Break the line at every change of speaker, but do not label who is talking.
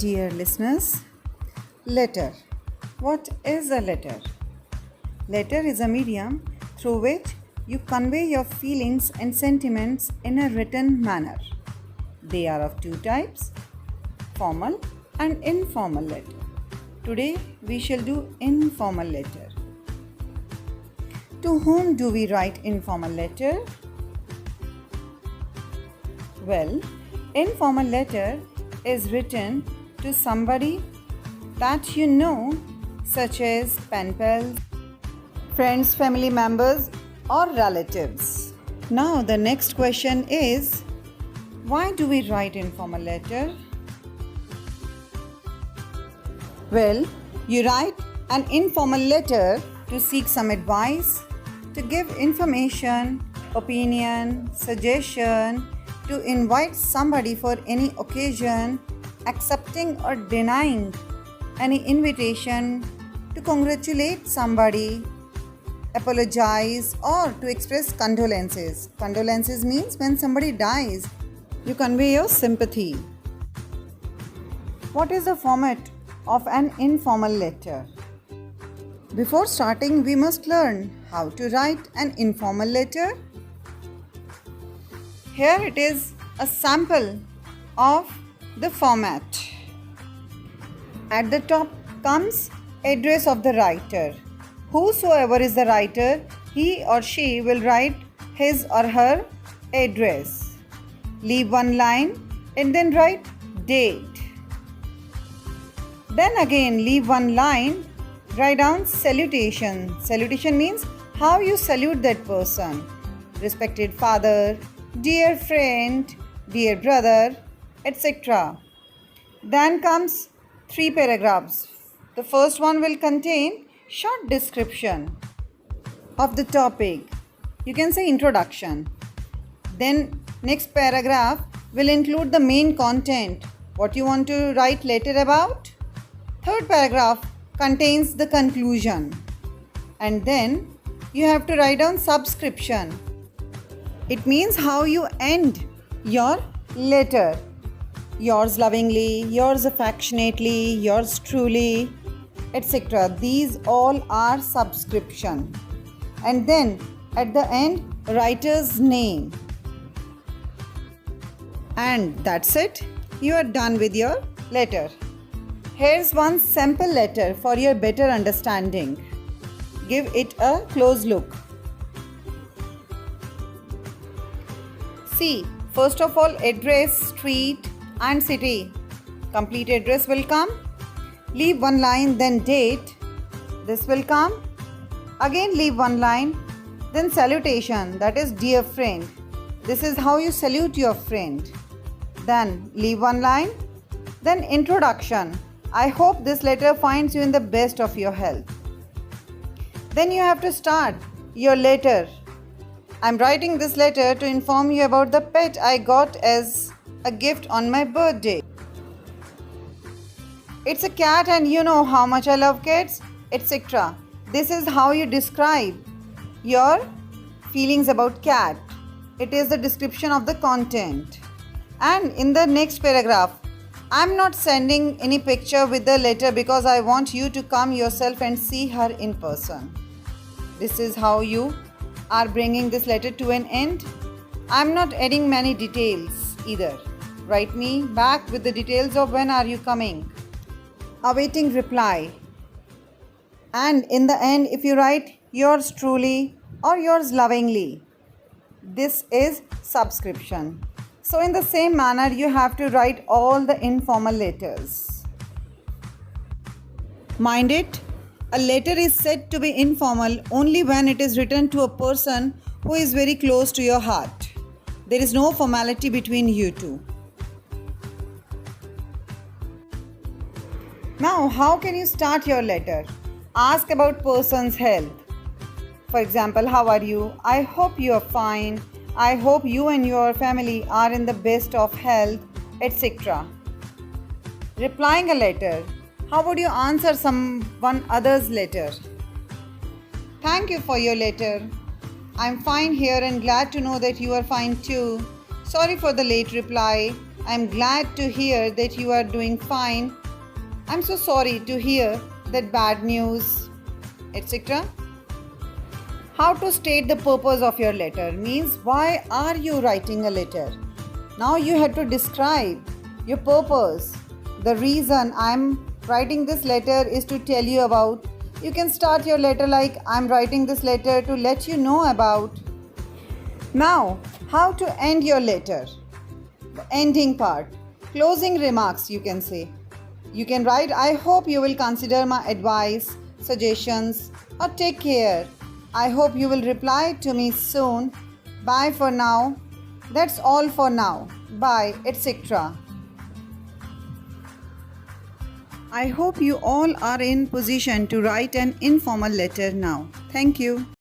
Dear listeners, letter. What is a letter? Letter is a medium through which you convey your feelings and sentiments in a written manner. They are of two types, formal and informal letter. Today we shall do informal letter. To whom do we write informal letter? Well, informal letter is written to somebody that you know, such as pen pals, friends, family members, or relatives. Now, the next question is, why do we write informal letter? Well, you write an informal letter to seek some advice, to give information, opinion, suggestion, to invite somebody for any occasion, accepting or denying any invitation, to congratulate somebody, apologize, or to express condolences. Condolences means when somebody dies, you convey your sympathy. What is the format of an informal letter? Before starting, we must learn how to write an informal letter. Here it is a sample of the format. At the top comes address of the writer. Whosoever is the writer, he or she will write his or her address. Leave one line and then write date. Then again leave one line, write down salutation. Salutation means how you salute that person. Respected father, dear friend, dear brother, etc. Then comes 3 paragraphs. The first one will contain short description of the topic. You can say introduction. Then next paragraph will include the main content, what you want to write letter about. Third paragraph contains the conclusion. And then you have to write down subscription. It means how you end your letter. Yours lovingly, yours affectionately, yours truly, etc. These all are subscription. And then at the end, writer's name. And that's it. You are done with your letter. Here's one sample letter for your better understanding. Give it a close look. See, first of all, address, street and city. Complete address will come. Leave one line, then date. This will come. Again leave one line. Then salutation, that is dear friend. This is how you salute your friend. Then leave one line. Then introduction. I hope this letter finds you in the best of your health. Then you have to start your letter. I'm writing this letter to inform you about the pet I got as a gift on my birthday. It's a cat and you know how much I love cats, etc. This is how you describe your feelings about cat. It is the description of the content. And in the next paragraph, I'm not sending any picture with the letter because I want you to come yourself and see her in person. This is how you are bringing this letter to an end. I'm not adding many details either. Write me back with the details of when are you coming. Awaiting reply. And in the end, if you write yours truly or yours lovingly, this is subscription. So in the same manner, you have to write all the informal letters. Mind it, a letter is said to be informal only when it is written to a person who is very close to your heart. There is no formality between you two. Now, how can you start your letter? Ask about person's health. For example, how are you? I hope you are fine. I hope you and your family are in the best of health, etc. Replying a letter. How would you answer someone other's letter? Thank you for your letter. I'm fine here and glad to know that you are fine too. Sorry for the late reply. I'm glad to hear that you are doing fine. I'm so sorry to hear that bad news, etc. How to state the purpose of your letter means why are you writing a letter? Now you have to describe your purpose. The reason I'm writing this letter is to tell you about. You can start your letter like I'm writing this letter to let you know about. Now, how to end your letter? The ending part. Closing remarks, you can say. You can write, I hope you will consider my advice, suggestions, or take care. I hope you will reply to me soon. Bye for now. That's all for now. Bye, etc. I hope you all are in position to write an informal letter now. Thank you.